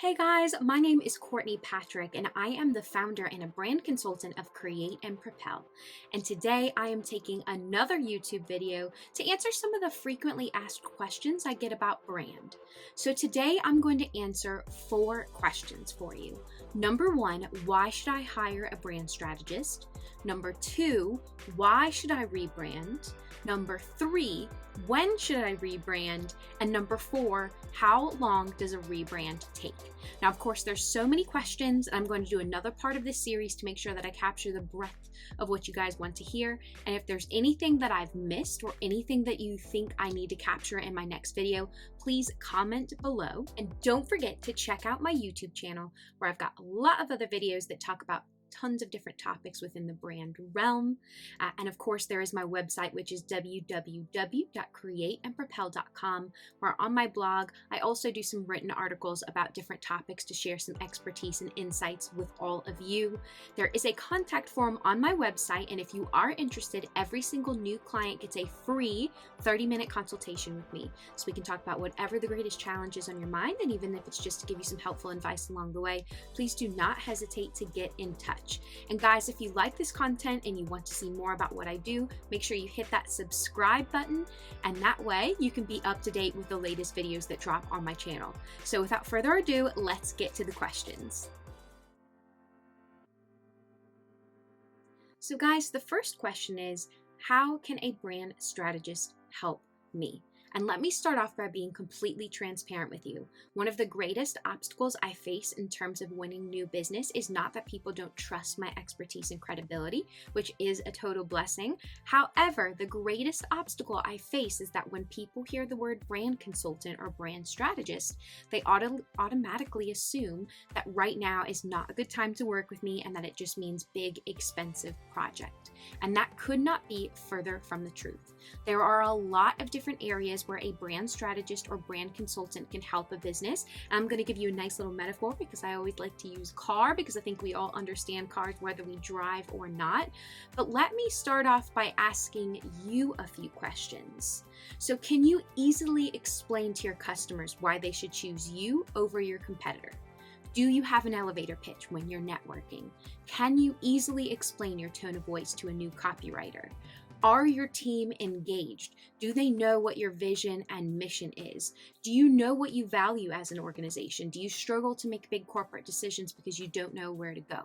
Hey guys, my name is Courtney Patrick and I am the founder and a brand consultant of Create and Propel. And today I am taking another YouTube video to answer some of the frequently asked questions I get about brand. So today I'm going to answer 4 questions for you. Number 1, why should I hire a brand strategist? Number 2, why should I rebrand? Number 3, when should I rebrand? And number 4, how long does a rebrand take? Now, of course, there's so many questions, and I'm going to do another part of this series to make sure that I capture the breadth of what you guys want to hear. And if there's anything that I've missed or anything that you think I need to capture in my next video, please comment below. And don't forget to check out my YouTube channel, where I've got a lot of other videos that talk about tons of different topics within the brand realm. And of course, there is my website, which is www.createandpropel.com, where on my blog, I also do some written articles about different topics to share some expertise and insights with all of you. There is a contact form on my website, and if you are interested, every single new client gets a free 30-minute consultation with me. So we can talk about whatever the greatest challenge is on your mind, and even if it's just to give you some helpful advice along the way, please do not hesitate to get in touch. And guys, if you like this content and you want to see more about what I do, make sure you hit that subscribe button, and that way you can be up to date with the latest videos that drop on my channel. So without further ado, let's get to the questions. So guys, the first question is, how can a brand strategist help me? And let me start off by being completely transparent with you. One of the greatest obstacles I face in terms of winning new business is not that people don't trust my expertise and credibility, which is a total blessing. However, the greatest obstacle I face is that when people hear the word brand consultant or brand strategist, they automatically assume that right now is not a good time to work with me and that it just means big, expensive project. And that could not be further from the truth. There are a lot of different areas where a brand strategist or brand consultant can help a business. And I'm going to give you a nice little metaphor because I always like to use car because I think we all understand cars whether we drive or not. But let me start off by asking you a few questions. So can you easily explain to your customers why they should choose you over your competitor? Do you have an elevator pitch when you're networking? Can you easily explain your tone of voice to a new copywriter? Are your team engaged? Do they know what your vision and mission is? Do you know what you value as an organization? Do you struggle to make big corporate decisions because you don't know where to go?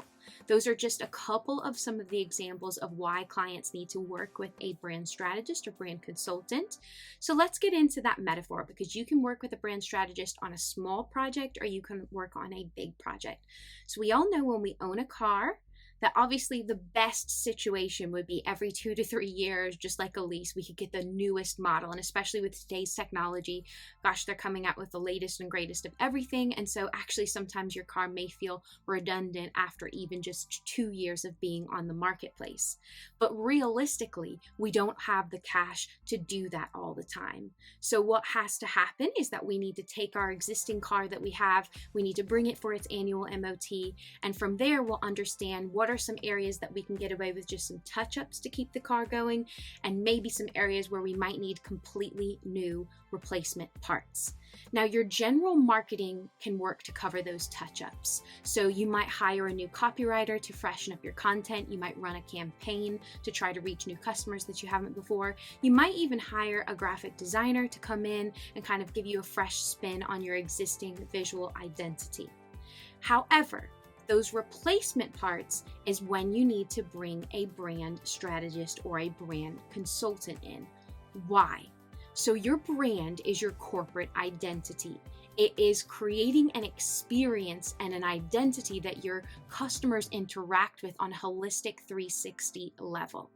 Those are just a couple of some of the examples of why clients need to work with a brand strategist or brand consultant. So let's get into that metaphor, because you can work with a brand strategist on a small project or you can work on a big project. So we all know when we own a car, that obviously the best situation would be every 2 to 3 years, just like a lease, we could get the newest model. And especially with today's technology, gosh, they're coming out with the latest and greatest of everything. And so actually sometimes your car may feel redundant after even just 2 years of being on the marketplace. But realistically, we don't have the cash to do that all the time. So what has to happen is that we need to take our existing car that we have, we need to bring it for its annual MOT. And from there, we'll understand what are some areas that we can get away with just some touch-ups to keep the car going, and maybe some areas where we might need completely new replacement parts. Now, your general marketing can work to cover those touch-ups. So you might hire a new copywriter to freshen up your content. You might run a campaign to try to reach new customers that you haven't before. You might even hire a graphic designer to come in and kind of give you a fresh spin on your existing visual identity. However, those replacement parts is when you need to bring a brand strategist or a brand consultant in. Why? So your brand is your corporate identity. It is creating an experience and an identity that your customers interact with on a holistic 360 level.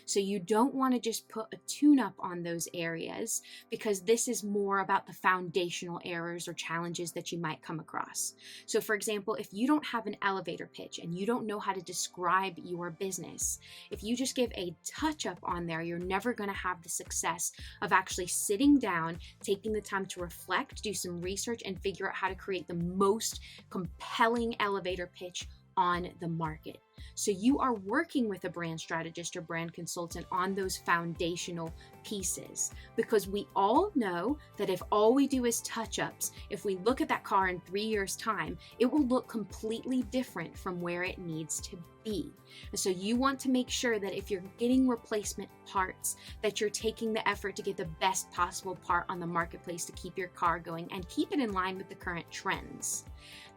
So you don't want to just put a tune-up on those areas, because this is more about the foundational errors or challenges that you might come across. So for example, if you don't have an elevator pitch and you don't know how to describe your business, if you just give a touch-up on there, you're never going to have the success of actually sitting down, taking the time to reflect, do some research, and figure out how to create the most compelling elevator pitch on the market. So you are working with a brand strategist or brand consultant on those foundational pieces, because we all know that if all we do is touch-ups, if we look at that car in 3 years' time, it will look completely different from where it needs to be. And so you want to make sure that if you're getting replacement parts, that you're taking the effort to get the best possible part on the marketplace to keep your car going and keep it in line with the current trends.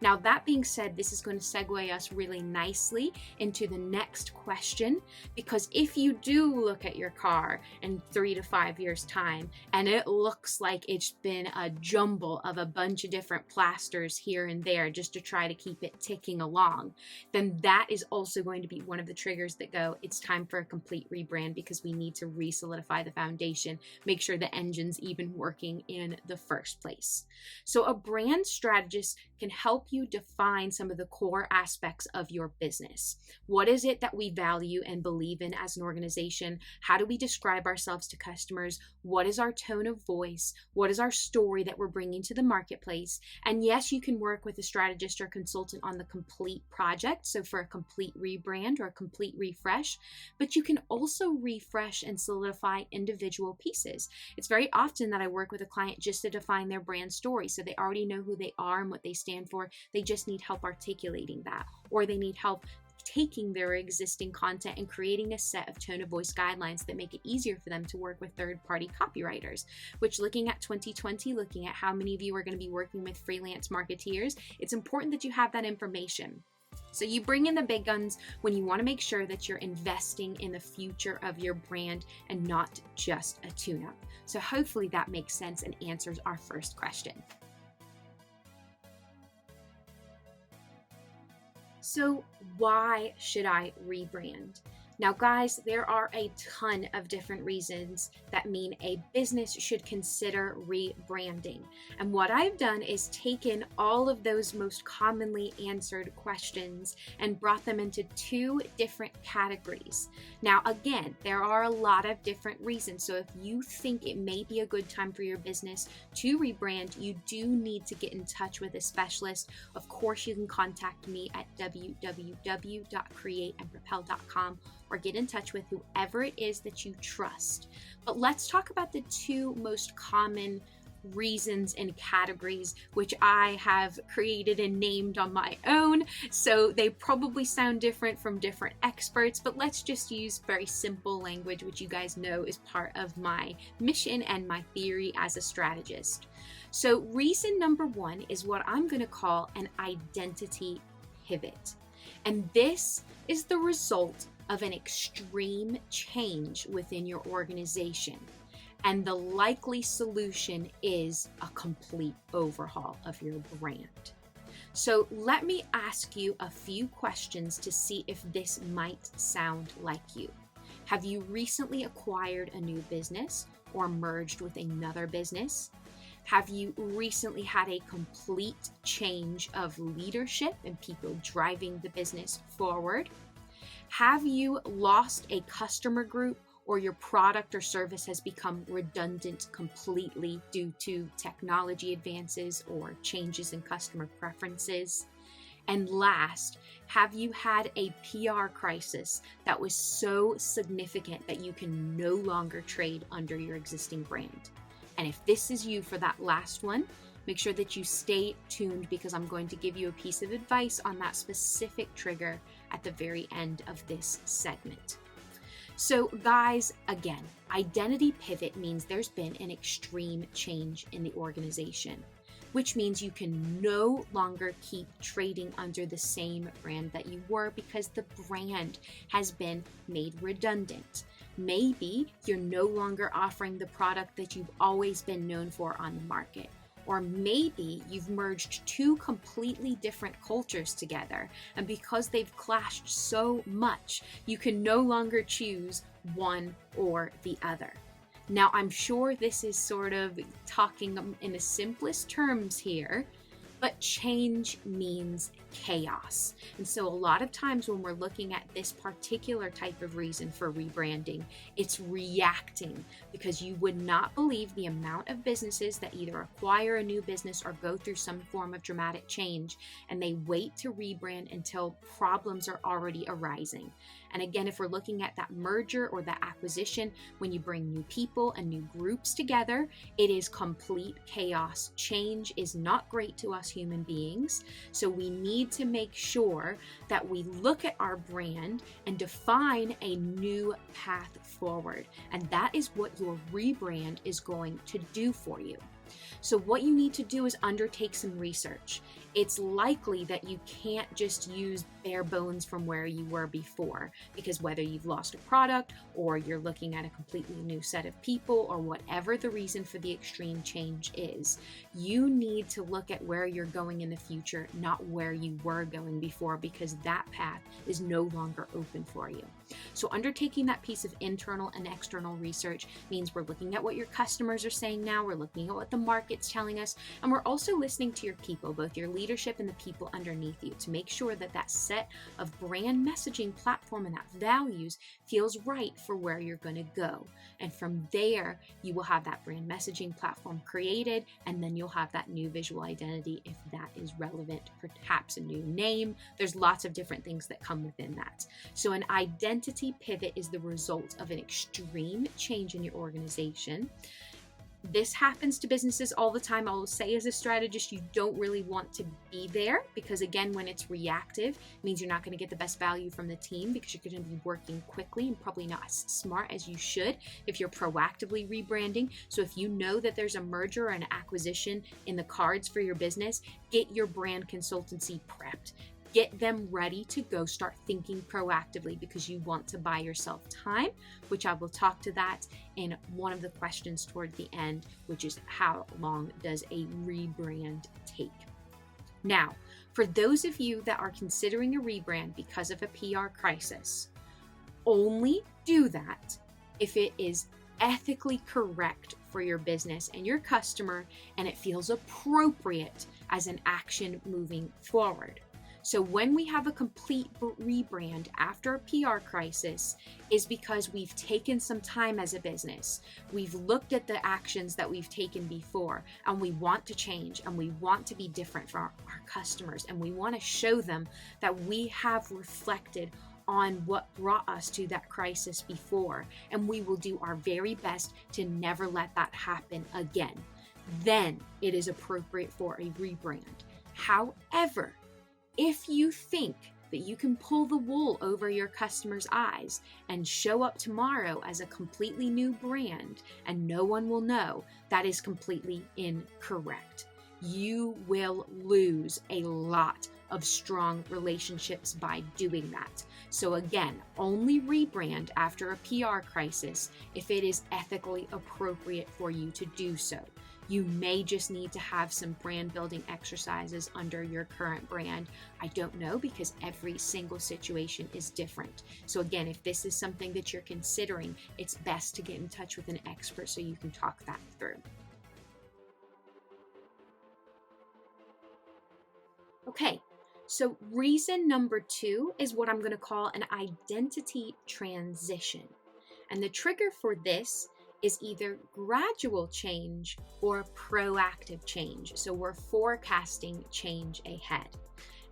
Now, that being said, this is going to segue us really nicely into the next question, because if you do look at your car in 3 to 5 years' time and it looks like it's been a jumble of a bunch of different plasters here and there just to try to keep it ticking along, then that is also going to be one of the triggers that go, it's time for a complete rebrand, because we need to re-solidify the foundation, make sure the engine's even working in the first place. So a brand strategist can help you define some of the core aspects of your business. What is it that we value and believe in as an organization? How do we describe ourselves to customers? What is our tone of voice? What is our story that we're bringing to the marketplace? And yes, you can work with a strategist or consultant on the complete project, so for a complete rebrand or a complete refresh, but you can also refresh and solidify individual pieces. It's very often that I work with a client just to define their brand story, so they already know who they are and what they stand for. They just need help articulating that, or they need help taking their existing content and creating a set of tone of voice guidelines that make it easier for them to work with third-party copywriters, which, looking at 2020, looking at how many of you are going to be working with freelance marketeers, it's important that you have that information. So you bring in the big guns when you want to make sure that you're investing in the future of your brand and not just a tune-up. So hopefully that makes sense and answers our first question. So why should I rebrand? Now, guys, there are a ton of different reasons that mean a business should consider rebranding. And what I've done is taken all of those most commonly answered questions and brought them into 2 different categories. Now, again, there are a lot of different reasons. So if you think it may be a good time for your business to rebrand, you do need to get in touch with a specialist. Of course, you can contact me at www.createandpropel.com, or get in touch with whoever it is that you trust. But let's talk about the 2 most common reasons and categories, which I have created and named on my own. So they probably sound different from different experts, but let's just use very simple language, which you guys know is part of my mission and my theory as a strategist. So reason number 1 is what I'm going to call an identity pivot. And this is the result of an extreme change within your organization. And the likely solution is a complete overhaul of your brand. So let me ask you a few questions to see if this might sound like you. Have you recently acquired a new business or merged with another business? Have you recently had a complete change of leadership and people driving the business forward? Have you lost a customer group, or your product or service has become redundant completely due to technology advances or changes in customer preferences? And last, have you had a PR crisis that was so significant that you can no longer trade under your existing brand? And if this is you for that last one, make sure that you stay tuned, because I'm going to give you a piece of advice on that specific trigger at the very end of this segment. So guys, again, identity pivot means there's been an extreme change in the organization, which means you can no longer keep trading under the same brand that you were, because the brand has been made redundant. Maybe you're no longer offering the product that you've always been known for on the market. Or maybe you've merged 2 completely different cultures together, and because they've clashed so much, you can no longer choose one or the other. Now, I'm sure this is sort of talking in the simplest terms here, But change means chaos. And so a lot of times when we're looking at this particular type of reason for rebranding, it's reacting, because you would not believe the amount of businesses that either acquire a new business or go through some form of dramatic change, and they wait to rebrand until problems are already arising. And again, if we're looking at that merger or that acquisition, when you bring new people and new groups together, it is complete chaos. Change is not great to us human beings. So we need to make sure that we look at our brand and define a new path forward. And that is what your rebrand is going to do for you. So what you need to do is undertake some research. It's likely that you can't just use bare bones from where you were before, because whether you've lost a product or you're looking at a completely new set of people, or whatever the reason for the extreme change is, you need to look at where you're going in the future, not where you were going before, because that path is no longer open for you. So undertaking that piece of internal and external research means we're looking at what your customers are saying now, we're looking at what the market's telling us, and we're also listening to your people, both your leadership and the people underneath you, to make sure that that set of brand messaging platform and that values feels right for where you're going to go. And from there, you will have that brand messaging platform created, and then you'll have that new visual identity if that is relevant, perhaps a new name. There's lots of different things that come within that. So an identity pivot is the result of an extreme change in your organization. This happens to businesses all the time. I will say, as a strategist, you don't really want to be there, because again, when it's reactive, it means you're not going to get the best value from the team, because you're going to be working quickly and probably not as smart as you should if you're proactively rebranding. So if you know that there's a merger or an acquisition in the cards for your business, get your brand consultancy prepped. Get them ready to go start thinking proactively, because you want to buy yourself time, which I will talk to that in one of the questions toward the end, which is how long does a rebrand take? Now, for those of you that are considering a rebrand because of a PR crisis, only do that if it is ethically correct for your business and your customer, and it feels appropriate as an action moving forward. So when we have a complete rebrand after a PR crisis, is because we've taken some time as a business. We've looked at the actions that we've taken before, and we want to change, and we want to be different for our customers, and we want to show them that we have reflected on what brought us to that crisis before, and we will do our very best to never let that happen again. Then it is appropriate for a rebrand. However, if you think that you can pull the wool over your customers' eyes and show up tomorrow as a completely new brand and no one will know, that is completely incorrect. You will lose a lot of strong relationships by doing that. So again, only rebrand after a PR crisis if it is ethically appropriate for you to do so. You may just need to have some brand building exercises under your current brand. I don't know, because every single situation is different. So again, if this is something that you're considering, it's best to get in touch with an expert so you can talk that through. Okay, so reason number 2 is what I'm going to call an identity transition. And the trigger for this is either gradual change or proactive change. So we're forecasting change ahead.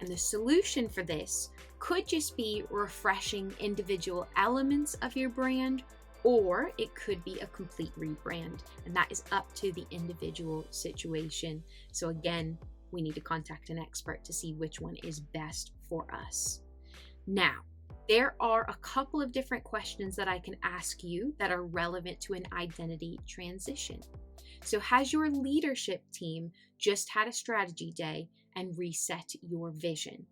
And the solution for this could just be refreshing individual elements of your brand, or it could be a complete rebrand. And that is up to the individual situation. So again, we need to contact an expert to see which one is best for us. Now, there are a couple of different questions that I can ask you that are relevant to an identity transition. So has your leadership team just had a strategy day and reset your vision?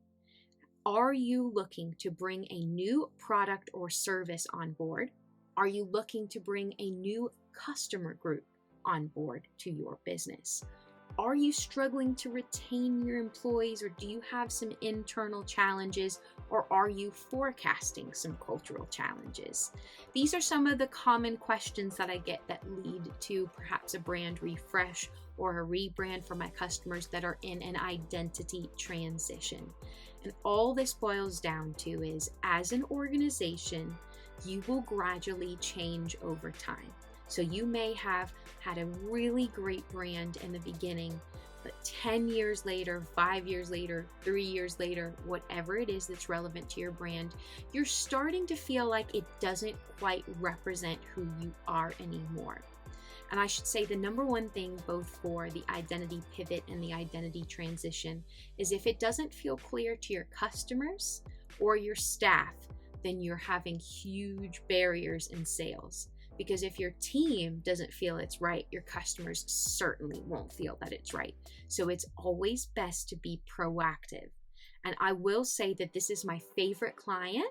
Are you looking to bring a new product or service on board? Are you looking to bring a new customer group on board to your business? Are you struggling to retain your employees, or do you have some internal challenges, or are you forecasting some cultural challenges? These are some of the common questions that I get that lead to perhaps a brand refresh or a rebrand for my customers that are in an identity transition. And all this boils down to is, as an organization, you will gradually change over time. So you may have had a really great brand in the beginning, but 10 years later, 5 years later, 3 years later, whatever it is that's relevant to your brand, you're starting to feel like it doesn't quite represent who you are anymore. And I should say the number one thing, both for the identity pivot and the identity transition, is if it doesn't feel clear to your customers or your staff, then you're having huge barriers in sales. Because if your team doesn't feel it's right, your customers certainly won't feel that it's right. So it's always best to be proactive. And I will say that this is my favorite client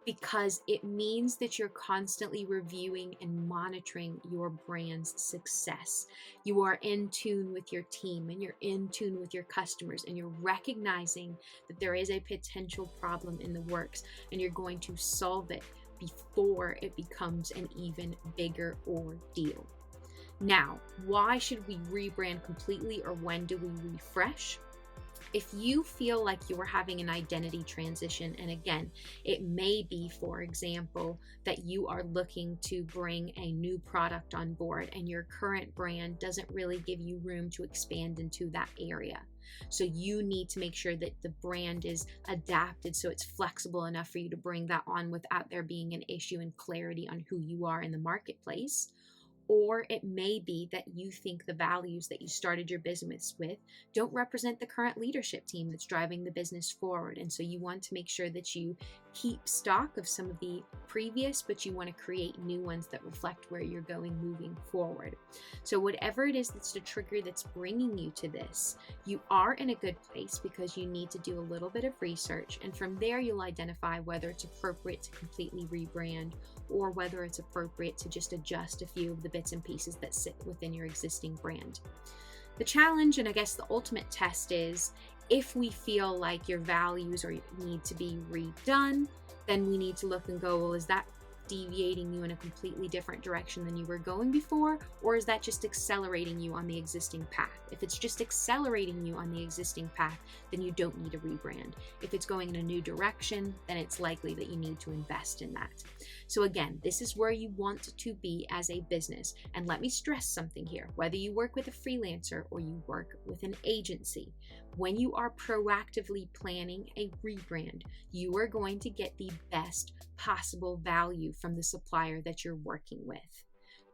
because it means that you're constantly reviewing and monitoring your brand's success. You are in tune with your team and you're in tune with your customers, and you're recognizing that there is a potential problem in the works and you're going to solve it before it becomes an even bigger ordeal. Now, why should we rebrand completely, or when do we refresh? If you feel like you're having an identity transition, and again, it may be, for example, that you are looking to bring a new product on board and your current brand doesn't really give you room to expand into that area. So you need to make sure that the brand is adapted so it's flexible enough for you to bring that on without there being an issue and clarity on who you are in the marketplace. Or it may be that you think the values that you started your business with don't represent the current leadership team that's driving the business forward. And so you want to make sure that you keep stock of some of the previous, but you want to create new ones that reflect where you're going moving forward. So whatever it is that's the trigger that's bringing you to this, you are in a good place because you need to do a little bit of research. And from there, you'll identify whether it's appropriate to completely rebrand or whether it's appropriate to just adjust a few of the bits and pieces that sit within your existing brand. The challenge, and I guess the ultimate test, is if we feel like your values need to be redone, then we need to look and go, well, is that deviating you in a completely different direction than you were going before, or is that just accelerating you on the existing path? If it's just accelerating you on the existing path, then you don't need a rebrand. If it's going in a new direction, then it's likely that you need to invest in that. So again, this is where you want to be as a business. And let me stress something here, whether you work with a freelancer or you work with an agency, when you are proactively planning a rebrand, you are going to get the best possible value from the supplier that you're working with,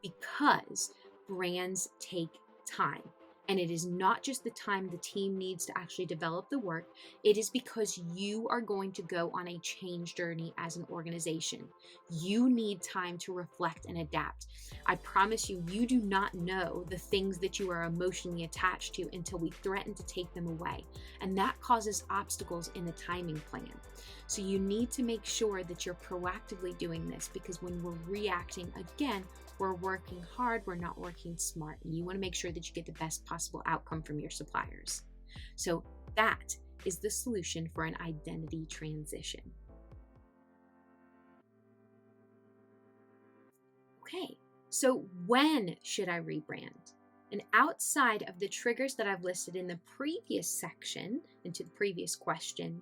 because brands take time. And it is not just the time the team needs to actually develop the work. It is because you are going to go on a change journey as an organization. You need time to reflect and adapt. I promise you, you do not know the things that you are emotionally attached to until we threaten to take them away. And that causes obstacles in the timing plan. So you need to make sure that you're proactively doing this, because when we're reacting, again, we're working hard, we're not working smart. And you want to make sure that you get the best possible outcome from your suppliers. So that is the solution for an identity transition. Okay, so when should I rebrand? And outside of the triggers that I've listed in the previous section, into the previous question,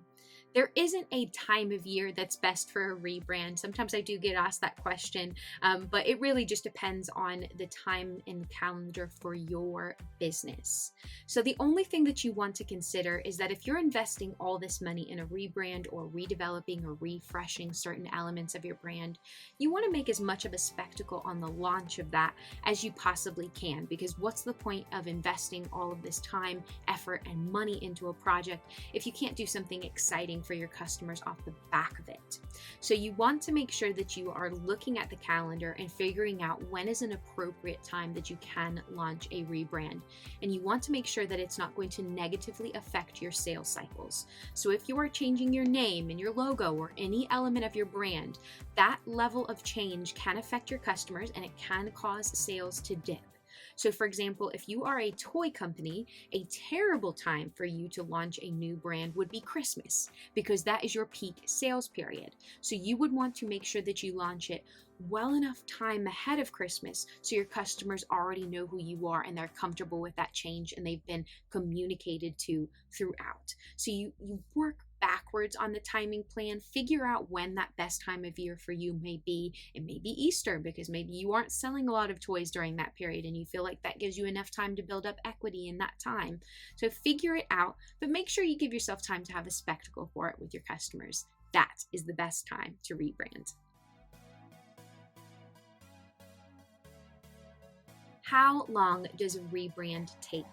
there isn't a time of year that's best for a rebrand. Sometimes I do get asked that question, but it really just depends on the time in the calendar for your business. So the only thing that you want to consider is that if you're investing all this money in a rebrand or redeveloping or refreshing certain elements of your brand, you want to make as much of a spectacle on the launch of that as you possibly can, because what's the point of investing all of this time, effort, and money into a project if you can't do something exciting for your customers off the back of it? So you want to make sure that you are looking at the calendar and figuring out when is an appropriate time that you can launch a rebrand. And you want to make sure that it's not going to negatively affect your sales cycles. So if you are changing your name and your logo or any element of your brand, that level of change can affect your customers and it can cause sales to dip. So for example, if you are a toy company, a terrible time for you to launch a new brand would be Christmas, because that is your peak sales period. So you would want to make sure that you launch it well enough time ahead of Christmas so your customers already know who you are and they're comfortable with that change and they've been communicated to throughout. So you work backwards on the timing plan, figure out when that best time of year for you may be. It may be Easter, because maybe you aren't selling a lot of toys during that period and you feel like that gives you enough time to build up equity in that time. So figure it out, but make sure you give yourself time to have a spectacle for it with your customers. That is the best time to rebrand. How long does a rebrand take?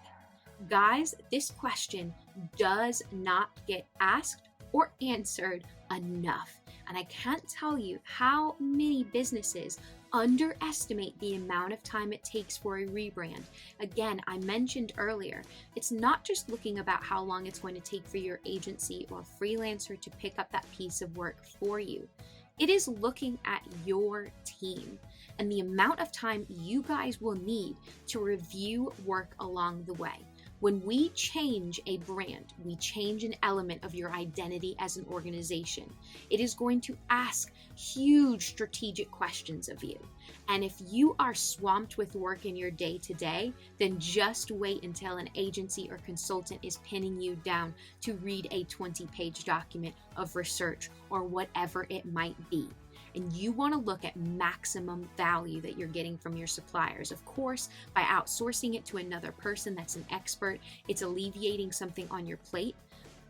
Guys, this question does not get asked or answered enough. And I can't tell you how many businesses underestimate the amount of time it takes for a rebrand. Again, I mentioned earlier, it's not just looking about how long it's going to take for your agency or freelancer to pick up that piece of work for you. It is looking at your team and the amount of time you guys will need to review work along the way. When we change a brand, we change an element of your identity as an organization. It is going to ask huge strategic questions of you. And if you are swamped with work in your day-to-day, then just wait until an agency or consultant is pinning you down to read a 20-page document of research or whatever it might be. And you want to look at maximum value that you're getting from your suppliers. Of course, by outsourcing it to another person that's an expert, it's alleviating something on your plate,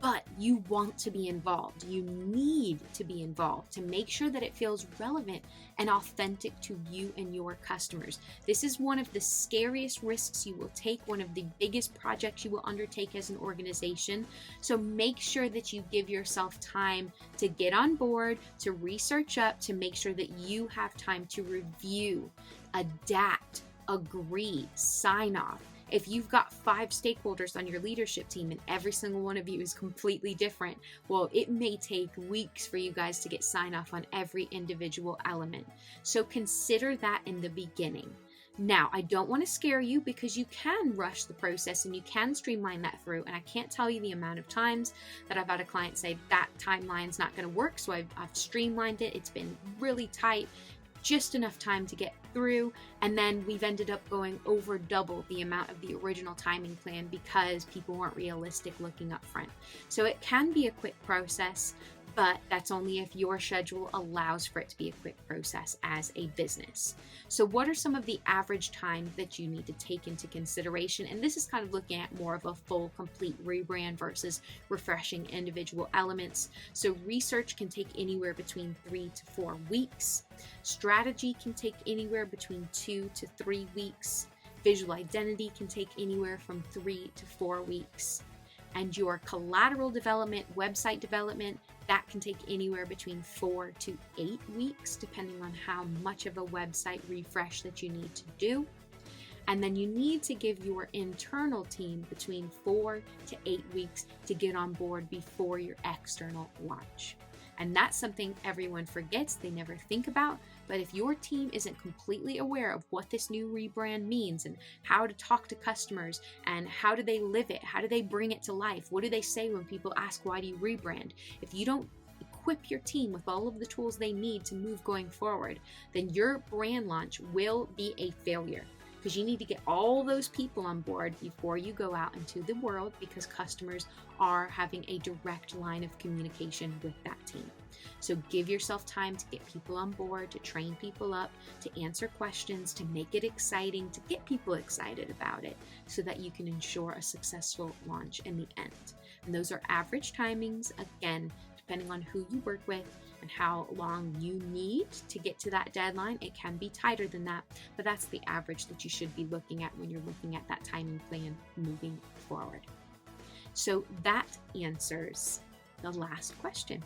but you want to be involved. You need to be involved to make sure that it feels relevant and authentic to you and your customers. This is one of the scariest risks you will take, one of the biggest projects you will undertake as an organization. So make sure that you give yourself time to get on board, to research up, to make sure that you have time to review, adapt, agree, sign off. If you've got 5 stakeholders on your leadership team and every single one of you is completely different, well, it may take weeks for you guys to get sign off on every individual element. So consider that in the beginning. Now, I don't want to scare you, because you can rush the process and you can streamline that through. And I can't tell you the amount of times that I've had a client say that timeline's not going to work. So I've streamlined it. It's been really tight, just enough time to get through, and then we've ended up going over double the amount of the original timing plan because people weren't realistic looking up front. So it can be a quick process, but that's only if your schedule allows for it to be a quick process as a business. So what are some of the average time that you need to take into consideration? And this is kind of looking at more of a full, complete rebrand versus refreshing individual elements. So research can take anywhere between 3 to 4 weeks. Strategy can take anywhere between 2 to 3 weeks. Visual identity can take anywhere from 3 to 4 weeks. And your collateral development, website development, that can take anywhere between 4 to 8 weeks, depending on how much of a website refresh that you need to do. And then you need to give your internal team between 4 to 8 weeks to get on board before your external launch. And that's something everyone forgets, they never think about. But if your team isn't completely aware of what this new rebrand means and how to talk to customers and how do they live it, how do they bring it to life, what do they say when people ask, why do you rebrand? If you don't equip your team with all of the tools they need to move going forward, then your brand launch will be a failure. Because you need to get all those people on board before you go out into the world, because customers are having a direct line of communication with that team. So give yourself time to get people on board, to train people up, to answer questions, to make it exciting, to get people excited about it so that you can ensure a successful launch in the end. And those are average timings, again, depending on who you work with and how long you need to get to that deadline. It can be tighter than that, but that's the average that you should be looking at when you're looking at that timing plan moving forward. So that answers the last question.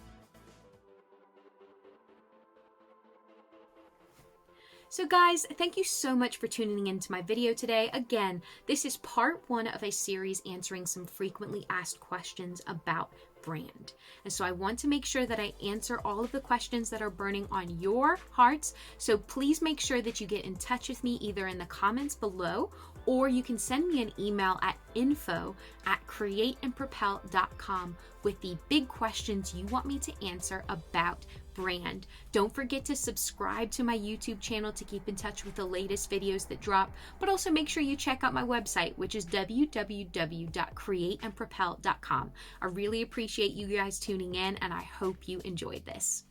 So guys, thank you so much for tuning into my video today. Again, this is part 1 of a series answering some frequently asked questions about brand. And so I want to make sure that I answer all of the questions that are burning on your hearts. So please make sure that you get in touch with me either in the comments below, or you can send me an email at info@createandpropel.com with the big questions you want me to answer about brand. Don't forget to subscribe to my YouTube channel to keep in touch with the latest videos that drop, but also make sure you check out my website, which is www.createandpropel.com. I really appreciate you guys tuning in, and I hope you enjoyed this.